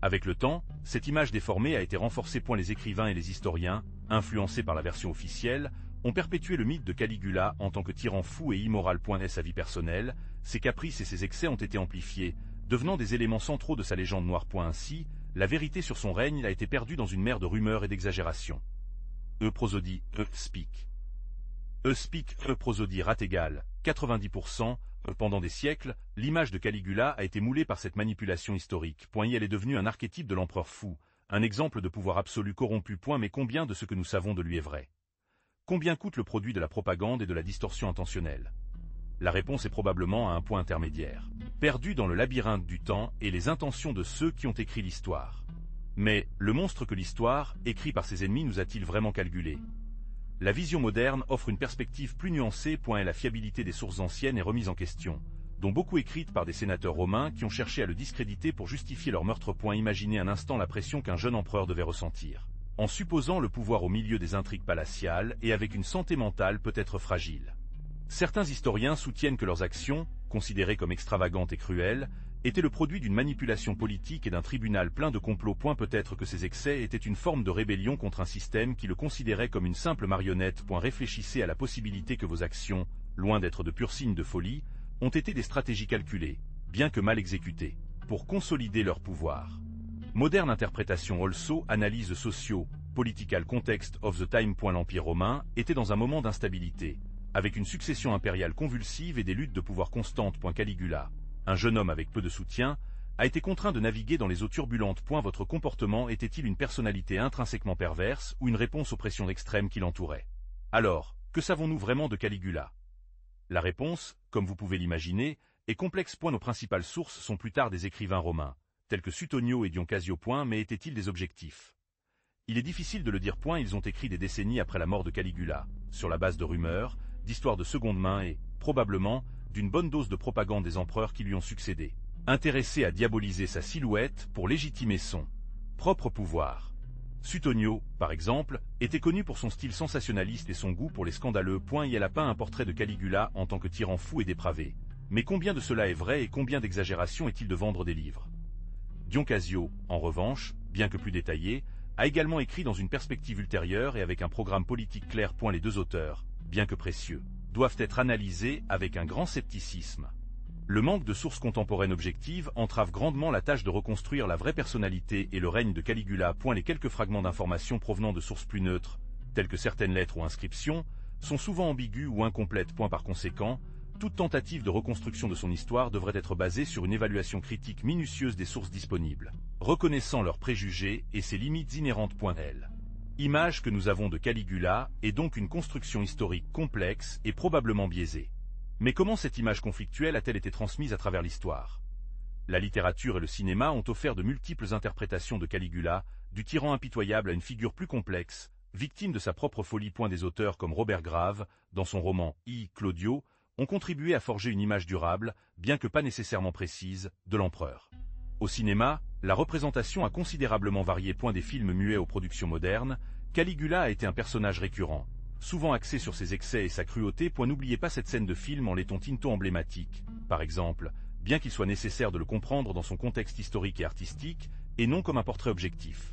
Avec le temps, cette image déformée a été renforcée. Les écrivains et les historiens, influencés par la version officielle, ont perpétué le mythe de Caligula en tant que tyran fou et immoral. Sa vie personnelle, ses caprices et ses excès ont été amplifiés, devenant des éléments centraux de sa légende noire. Ainsi, la vérité sur son règne a été perdue dans une mer de rumeurs et d'exagérations. Prosodie, speak. Speak, prosodie, rate égale, 90%. Pendant des siècles, l'image de Caligula a été moulée par cette manipulation historique. Elle est devenue un archétype de l'empereur fou, un exemple de pouvoir absolu corrompu. Mais combien de ce que nous savons de lui est vrai? Combien coûte le produit de la propagande et de la distorsion intentionnelle? La réponse est probablement à un point intermédiaire, perdu dans le labyrinthe du temps et les intentions de ceux qui ont écrit l'histoire. Mais, le monstre que l'histoire, écrit par ses ennemis, nous a-t-il vraiment calculé? La vision moderne offre une perspective plus nuancée. Et la fiabilité des sources anciennes est remise en question, dont beaucoup écrites par des sénateurs romains qui ont cherché à le discréditer pour justifier leur meurtre. Imaginez un instant la pression qu'un jeune empereur devait ressentir, en supposant le pouvoir au milieu des intrigues palatiales et avec une santé mentale peut-être fragile. Certains historiens soutiennent que leurs actions, considérées comme extravagantes et cruelles, étaient le produit d'une manipulation politique et d'un tribunal plein de complots. Peut-être que ces excès étaient une forme de rébellion contre un système qui le considérait comme une simple marionnette. Réfléchissez à la possibilité que vos actions, loin d'être de purs signes de folie, ont été des stratégies calculées, bien que mal exécutées, pour consolider leur pouvoir. Moderne interprétation also, analyse socio, political context of the time. L'Empire romain était dans un moment d'instabilité, avec une succession impériale convulsive et des luttes de pouvoir constantes. Caligula, un jeune homme avec peu de soutien, a été contraint de naviguer dans les eaux turbulentes. Votre comportement était-il une personnalité intrinsèquement perverse ou une réponse aux pressions extrêmes qui l'entouraient? Alors, que savons-nous vraiment de Caligula? La réponse, comme vous pouvez l'imaginer, est complexe. Nos principales sources sont plus tard des écrivains romains, tels que Suetonio et Dion Casio. Mais étaient-ils des objectifs? Il est difficile de le dire. Ils ont écrit des décennies après la mort de Caligula, sur la base de rumeurs, d'histoires de seconde main et, probablement, d'une bonne dose de propagande des empereurs qui lui ont succédé, intéressés à diaboliser sa silhouette pour légitimer son propre pouvoir. Suetonio, par exemple, était connu pour son style sensationnaliste et son goût pour les scandaleux. Il a peint un portrait de Caligula en tant que tyran fou et dépravé. Mais combien de cela est vrai et combien d'exagération est-il de vendre des livres? Dion Casio, en revanche, bien que plus détaillé, a également écrit dans une perspective ultérieure et avec un programme politique clair. Les deux auteurs, bien que précieux, doivent être analysés avec un grand scepticisme. Le manque de sources contemporaines objectives entrave grandement la tâche de reconstruire la vraie personnalité et le règne de Caligula. Les quelques fragments d'informations provenant de sources plus neutres, telles que certaines lettres ou inscriptions, sont souvent ambiguës ou incomplètes. Par conséquent, toute tentative de reconstruction de son histoire devrait être basée sur une évaluation critique minutieuse des sources disponibles, reconnaissant leurs préjugés et ses limites inhérentes. L'image que nous avons de Caligula est donc une construction historique complexe et probablement biaisée. Mais comment cette image conflictuelle a-t-elle été transmise à travers l'histoire? La littérature et le cinéma ont offert de multiples interprétations de Caligula, du tyran impitoyable à une figure plus complexe, victime de sa propre folie. Des auteurs comme Robert Graves, dans son roman I. Claudio, ont contribué à forger une image durable, bien que pas nécessairement précise, de l'empereur. Au cinéma, la représentation a considérablement varié. Des films muets aux productions modernes, Caligula a été un personnage récurrent, souvent axé sur ses excès et sa cruauté. N'oubliez pas cette scène de film en laiton tinto emblématique, par exemple, bien qu'il soit nécessaire de le comprendre dans son contexte historique et artistique, et non comme un portrait objectif.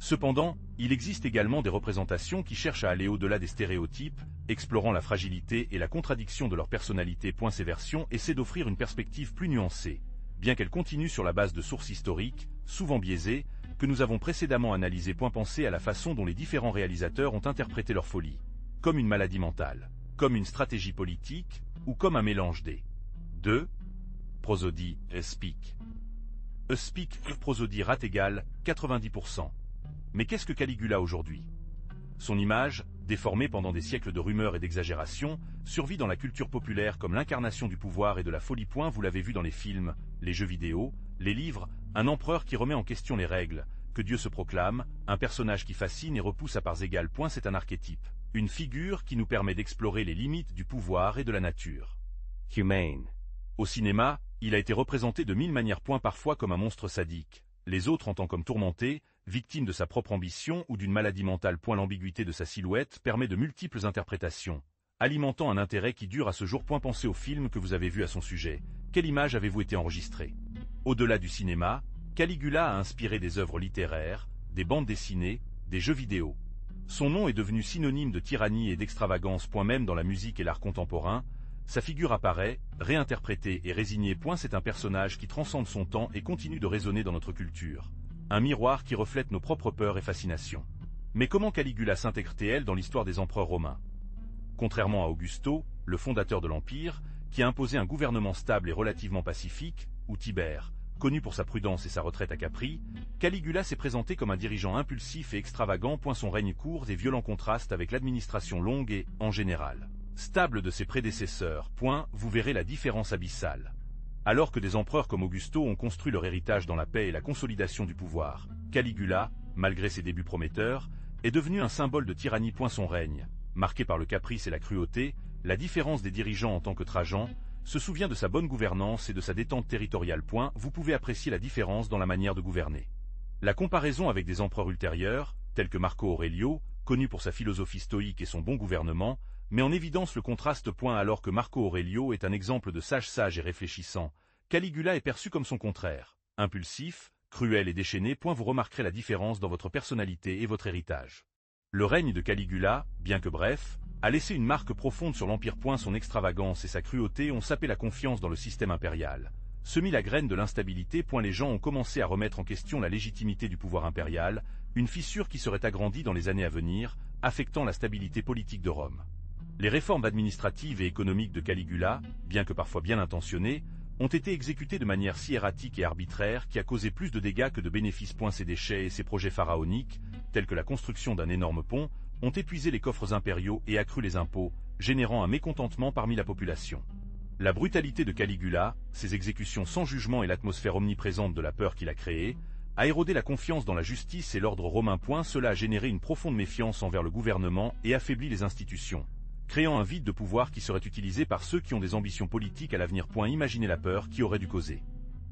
Cependant, il existe également des représentations qui cherchent à aller au-delà des stéréotypes, explorant la fragilité et la contradiction de leur personnalité. Ces versions essaient d'offrir une perspective plus nuancée, bien qu'elle continue sur la base de sources historiques, souvent biaisées, que nous avons précédemment analysées. Pensez à la façon dont les différents réalisateurs ont interprété leur folie, comme une maladie mentale, comme une stratégie politique, ou comme un mélange des deux. Prosodie, speak. Speak, prosodie rate égale 90%. Mais qu'est-ce que Caligula aujourd'hui? Son image, déformée pendant des siècles de rumeurs et d'exagérations, survit dans la culture populaire comme l'incarnation du pouvoir et de la folie. Vous l'avez vu dans les films, les jeux vidéo, les livres, un empereur qui remet en question les règles, que Dieu se proclame, un personnage qui fascine et repousse à parts égales. C'est un archétype, une figure qui nous permet d'explorer les limites du pouvoir et de la nature. Humane. Au cinéma, il a été représenté de 1000 manières. Parfois comme un monstre sadique, les autres entend comme tourmenté, victime de sa propre ambition ou d'une maladie mentale. L'ambiguïté de sa silhouette permet de multiples interprétations, alimentant un intérêt qui dure à ce jour. Pensez au film que vous avez vu à son sujet. Quelle image avez-vous été enregistrée? Au-delà du cinéma, Caligula a inspiré des œuvres littéraires, des bandes dessinées, des jeux vidéo. Son nom est devenu synonyme de tyrannie et d'extravagance. Même dans la musique et l'art contemporain, sa figure apparaît, réinterprétée et résignée. C'est un personnage qui transcende son temps et continue de résonner dans notre culture. Un miroir qui reflète nos propres peurs et fascinations. Mais comment Caligula s'intègre-t-elle dans l'histoire des empereurs romains? Contrairement à Augusto, le fondateur de l'Empire, qui a imposé un gouvernement stable et relativement pacifique, ou Tibère, connu pour sa prudence et sa retraite à Capri, Caligula s'est présenté comme un dirigeant impulsif et extravagant. Son règne court et violent contraste avec l'administration longue et, en général, stable de ses prédécesseurs. Vous verrez la différence abyssale. Alors que des empereurs comme Augusto ont construit leur héritage dans la paix et la consolidation du pouvoir, Caligula, malgré ses débuts prometteurs, est devenu un symbole de tyrannie. Son règne, marqué par le caprice et la cruauté, la différence des dirigeants en tant que Trajan, se souvient de sa bonne gouvernance et de sa détente territoriale. Vous pouvez apprécier la différence dans la manière de gouverner. La comparaison avec des empereurs ultérieurs, tels que Marco Aurelio, connu pour sa philosophie stoïque et son bon gouvernement, met en évidence le contraste. Alors que Marco Aurelio est un exemple de sage et réfléchissant, Caligula est perçu comme son contraire, impulsif, cruel et déchaîné. Vous remarquerez la différence dans votre personnalité et votre héritage. Le règne de Caligula, bien que bref, a laissé une marque profonde sur l'Empire. Son extravagance et sa cruauté ont sapé la confiance dans le système impérial, semé la graine de l'instabilité. Les gens ont commencé à remettre en question la légitimité du pouvoir impérial, une fissure qui serait agrandie dans les années à venir, affectant la stabilité politique de Rome. Les réformes administratives et économiques de Caligula, bien que parfois bien intentionnées, ont été exécutées de manière si erratique et arbitraire qui a causé plus de dégâts que de bénéfices. Ses déchets et ses projets pharaoniques, tels que la construction d'un énorme pont, ont épuisé les coffres impériaux et accru les impôts, générant un mécontentement parmi la population. La brutalité de Caligula, ses exécutions sans jugement et l'atmosphère omniprésente de la peur qu'il a créée, a érodé la confiance dans la justice et l'ordre romain. Cela a généré une profonde méfiance envers le gouvernement et affaibli les institutions, créant un vide de pouvoir qui serait utilisé par ceux qui ont des ambitions politiques à l'avenir. Imaginez la peur qui aurait dû causer.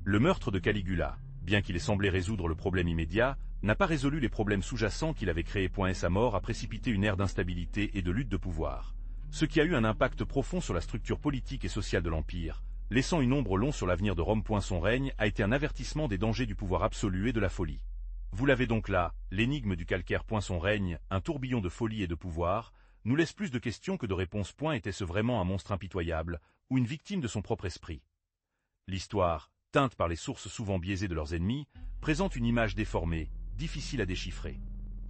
Le meurtre de Caligula, bien qu'il ait semblé résoudre le problème immédiat, n'a pas résolu les problèmes sous-jacents qu'il avait créés. Et sa mort a précipité une ère d'instabilité et de lutte de pouvoir, ce qui a eu un impact profond sur la structure politique et sociale de l'Empire, laissant une ombre longue sur l'avenir de Rome. Son règne a été un avertissement des dangers du pouvoir absolu et de la folie. Vous l'avez donc là, l'énigme du calcaire. Son règne, un tourbillon de folie et de pouvoir, nous laisse plus de questions que de réponses. Était-ce vraiment un monstre impitoyable, ou une victime de son propre esprit? L'histoire, teinte par les sources souvent biaisées de leurs ennemis, présente une image déformée, difficile à déchiffrer.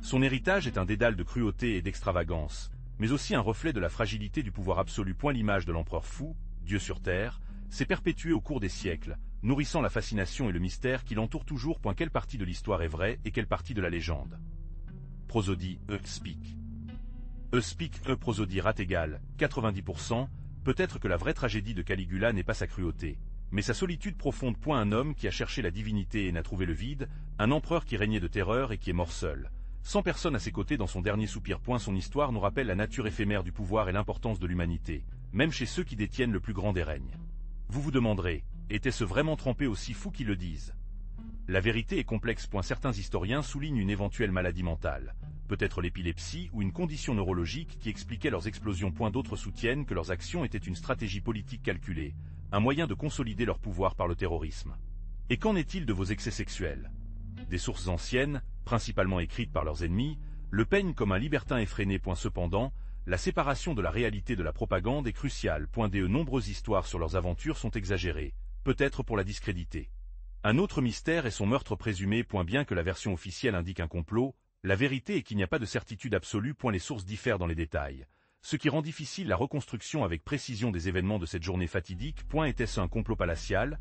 Son héritage est un dédale de cruauté et d'extravagance, mais aussi un reflet de la fragilité du pouvoir absolu. L'image de l'empereur fou, Dieu sur terre, s'est perpétuée au cours des siècles, nourrissant la fascination et le mystère qui l'entoure toujours. Quelle partie de l'histoire est vraie et quelle partie de la légende? Prosodie, speak. Speak, prosodie rate égale 90%, peut-être que la vraie tragédie de Caligula n'est pas sa cruauté, mais sa solitude profonde. Un homme qui a cherché la divinité et n'a trouvé le vide, un empereur qui régnait de terreur et qui est mort seul, sans personne à ses côtés dans son dernier soupir. Son histoire nous rappelle la nature éphémère du pouvoir et l'importance de l'humanité, même chez ceux qui détiennent le plus grand des règnes. Vous vous demanderez, était-ce vraiment trempé aussi fou qu'ils le disent? La vérité est complexe. Certains historiens soulignent une éventuelle maladie mentale, peut-être l'épilepsie ou une condition neurologique qui expliquait leurs explosions. D'autres soutiennent que leurs actions étaient une stratégie politique calculée, un moyen de consolider leur pouvoir par le terrorisme. Et qu'en est-il de vos excès sexuels? Des sources anciennes, principalement écrites par leurs ennemis, le peignent comme un libertin effréné. Cependant, la séparation de la réalité de la propagande est cruciale. De nombreuses histoires sur leurs aventures sont exagérées, peut-être pour la discréditer. Un autre mystère est son meurtre présumé. Bien que la version officielle indique un complot, la vérité est qu'il n'y a pas de certitude absolue. Les sources diffèrent dans les détails, ce qui rend difficile la reconstruction avec précision des événements de cette journée fatidique. Était-ce un complot palatial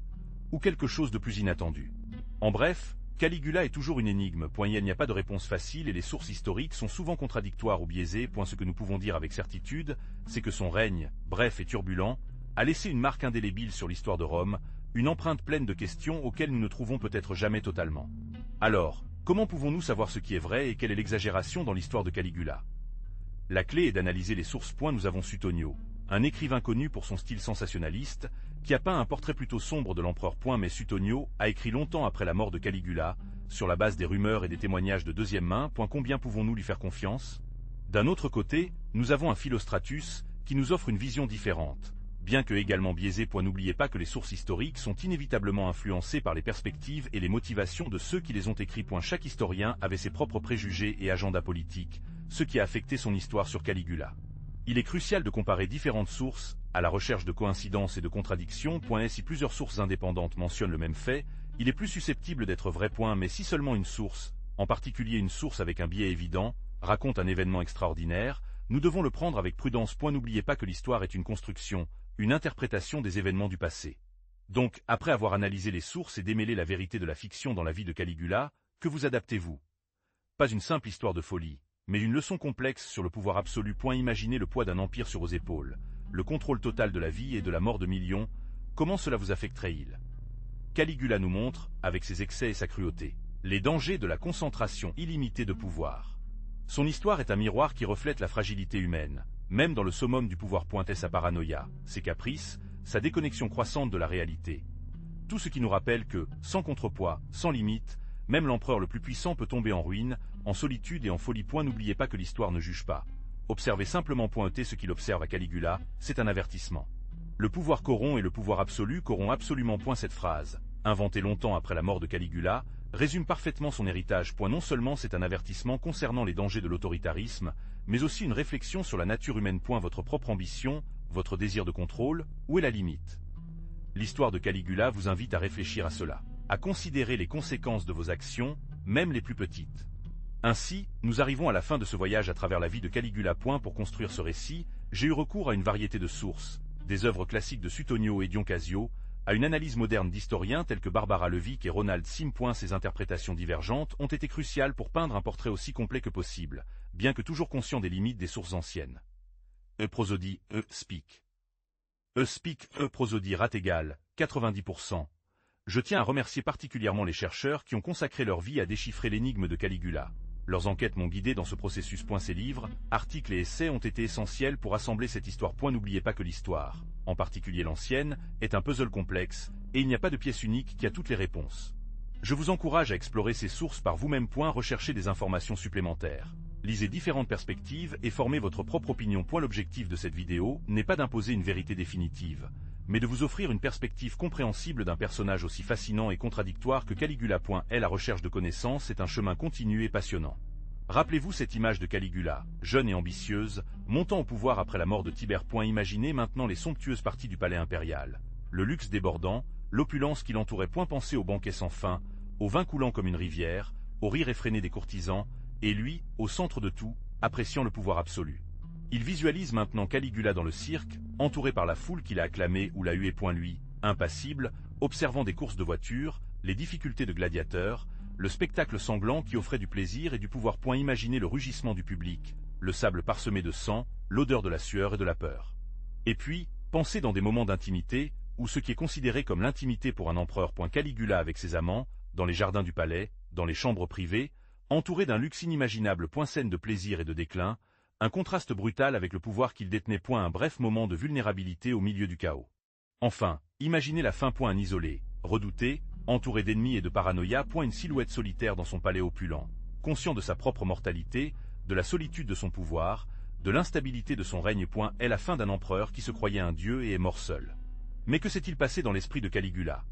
ou quelque chose de plus inattendu? En bref, Caligula est toujours une énigme. Il n'y a pas de réponse facile et les sources historiques sont souvent contradictoires ou biaisées. Ce que nous pouvons dire avec certitude, c'est que son règne, bref et turbulent, a laissé une marque indélébile sur l'histoire de Rome, une empreinte pleine de questions auxquelles nous ne trouvons peut-être jamais totalement. Alors, comment pouvons-nous savoir ce qui est vrai et quelle est l'exagération dans l'histoire de Caligula? La clé est d'analyser les sources. Nous avons Suetonio, un écrivain connu pour son style sensationnaliste, qui a peint un portrait plutôt sombre de l'empereur. Mais Suetonio a écrit longtemps après la mort de Caligula, sur la base des rumeurs et des témoignages de deuxième main. Combien pouvons-nous lui faire confiance? D'un autre côté, nous avons un Philostratus, qui nous offre une vision différente, bien que également biaisée. N'oubliez pas que les sources historiques sont inévitablement influencées par les perspectives et les motivations de ceux qui les ont écrits. Chaque historien avait ses propres préjugés et agendas politiques, ce qui a affecté son histoire sur Caligula. Il est crucial de comparer différentes sources, à la recherche de coïncidences et de contradictions. Si plusieurs sources indépendantes mentionnent le même fait, il est plus susceptible d'être vrai. Mais si seulement une source, en particulier une source avec un biais évident, raconte un événement extraordinaire, nous devons le prendre avec prudence. N'oubliez pas que l'histoire est une construction, une interprétation des événements du passé. Donc, après avoir analysé les sources et démêlé la vérité de la fiction dans la vie de Caligula, que vous adaptez-vous? Pas une simple histoire de folie, mais une leçon complexe sur le pouvoir absolu. Imaginez le poids d'un empire sur vos épaules, le contrôle total de la vie et de la mort de millions. Comment cela vous affecterait-il? Caligula nous montre, avec ses excès et sa cruauté, les dangers de la concentration illimitée de pouvoir. Son histoire est un miroir qui reflète la fragilité humaine, même dans le summum du pouvoir. Sa paranoïa, ses caprices, sa déconnexion croissante de la réalité. Tout ce qui nous rappelle que, sans contrepoids, sans limite, même l'empereur le plus puissant peut tomber en ruine, en solitude et en folie. N'oubliez pas que l'histoire ne juge pas. Observez simplement. Ce qu'il observe à Caligula, c'est un avertissement. Le pouvoir corrompt et le pouvoir absolu corrompt absolument. Cette phrase, inventée longtemps après la mort de Caligula, résume parfaitement son héritage. Non seulement c'est un avertissement concernant les dangers de l'autoritarisme, mais aussi une réflexion sur la nature humaine. Votre propre ambition, votre désir de contrôle, où est la limite? L'histoire de Caligula vous invite à réfléchir à cela, à considérer les conséquences de vos actions, même les plus petites. Ainsi, nous arrivons à la fin de ce voyage à travers la vie de Caligula. Pour construire ce récit, j'ai eu recours à une variété de sources, des œuvres classiques de Suetonio et Dion Casio, à une analyse moderne d'historiens tels que Barbara Levick et Ronald Sim. Ces interprétations divergentes ont été cruciales pour peindre un portrait aussi complet que possible, bien que toujours conscient des limites des sources anciennes. Prosodie, speak. Speak, prosodie rate égale 90%. Je tiens à remercier particulièrement les chercheurs qui ont consacré leur vie à déchiffrer l'énigme de Caligula. Leurs enquêtes m'ont guidé dans ce processus. Ces livres, articles et essais ont été essentiels pour assembler cette histoire. N'oubliez pas que l'histoire, en particulier l'ancienne, est un puzzle complexe, et il n'y a pas de pièce unique qui a toutes les réponses. Je vous encourage à explorer ces sources par vous-même. Rechercher des informations supplémentaires. Lisez différentes perspectives et formez votre propre opinion. L'objectif de cette vidéo n'est pas d'imposer une vérité définitive, mais de vous offrir une perspective compréhensible d'un personnage aussi fascinant et contradictoire que Caligula. La recherche de connaissances est un chemin continu et passionnant. Rappelez-vous cette image de Caligula, jeune et ambitieuse, montant au pouvoir après la mort de Tibère. Imaginez maintenant les somptueuses parties du palais impérial, le luxe débordant, l'opulence qui l'entourait. Pensez aux banquets sans fin, au vin coulant comme une rivière, au rire effréné des courtisans, et lui, au centre de tout, appréciant le pouvoir absolu. Il visualise maintenant Caligula dans le cirque, entouré par la foule qui l'a acclamé ou l'a hué. Lui, impassible, observant des courses de voitures, les difficultés de gladiateurs, le spectacle sanglant qui offrait du plaisir et du pouvoir. Imaginez le rugissement du public, le sable parsemé de sang, l'odeur de la sueur et de la peur. Et puis, pensez dans des moments d'intimité, ou ce qui est considéré comme l'intimité pour un empereur. Caligula avec ses amants, dans les jardins du palais, dans les chambres privées, entouré d'un luxe inimaginable. Scène de plaisir et de déclin, un contraste brutal avec le pouvoir qu'il détenait. Un bref moment de vulnérabilité au milieu du chaos. Enfin, imaginez la fin. Un isolé, redouté, entouré d'ennemis et de paranoïa, une silhouette solitaire dans son palais opulent, conscient de sa propre mortalité, de la solitude de son pouvoir, de l'instabilité de son règne, est la fin d'un empereur qui se croyait un dieu et est mort seul. Mais que s'est-il passé dans l'esprit de Caligula?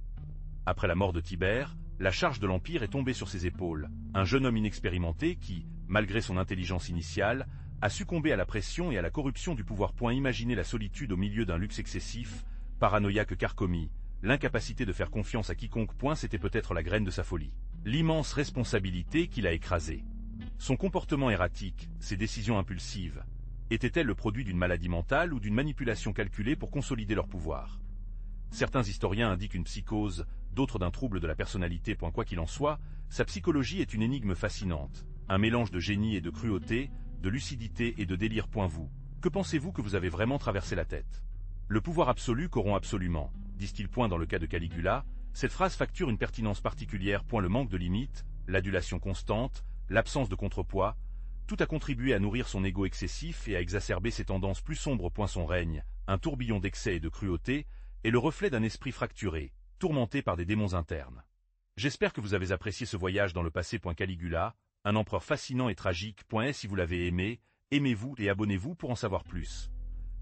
Après la mort de Tibère, la charge de l'Empire est tombée sur ses épaules, un jeune homme inexpérimenté qui, malgré son intelligence initiale, a succombé à la pression et à la corruption du pouvoir. Imaginez la solitude au milieu d'un luxe excessif, paranoïaque carcomis, l'incapacité de faire confiance à quiconque. C'était peut-être la graine de sa folie, l'immense responsabilité qui l'a écrasé. Son comportement erratique, ses décisions impulsives, étaient-elles le produit d'une maladie mentale ou d'une manipulation calculée pour consolider leur pouvoir? Certains historiens indiquent une psychose, d'autres d'un trouble de la personnalité. Quoi qu'il en soit, sa psychologie est une énigme fascinante, un mélange de génie et de cruauté, de lucidité et de délire. Vous, que pensez-vous que vous avez vraiment traversé la tête? Le pouvoir absolu corrompt absolument, disent-ils. Dans le cas de Caligula, cette phrase facture une pertinence particulière. Le manque de limites, l'adulation constante, l'absence de contrepoids, tout a contribué à nourrir son ego excessif et à exacerber ses tendances plus sombres. Son règne, un tourbillon d'excès et de cruauté, est le reflet d'un esprit fracturé, tourmenté par des démons internes. J'espère que vous avez apprécié ce voyage dans le passé. Caligula, un empereur fascinant et tragique. Et si vous l'avez aimé, aimez-vous et abonnez-vous pour en savoir plus.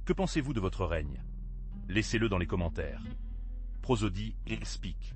Que pensez-vous de votre règne? Laissez-le dans les commentaires. Prosodie et Speak.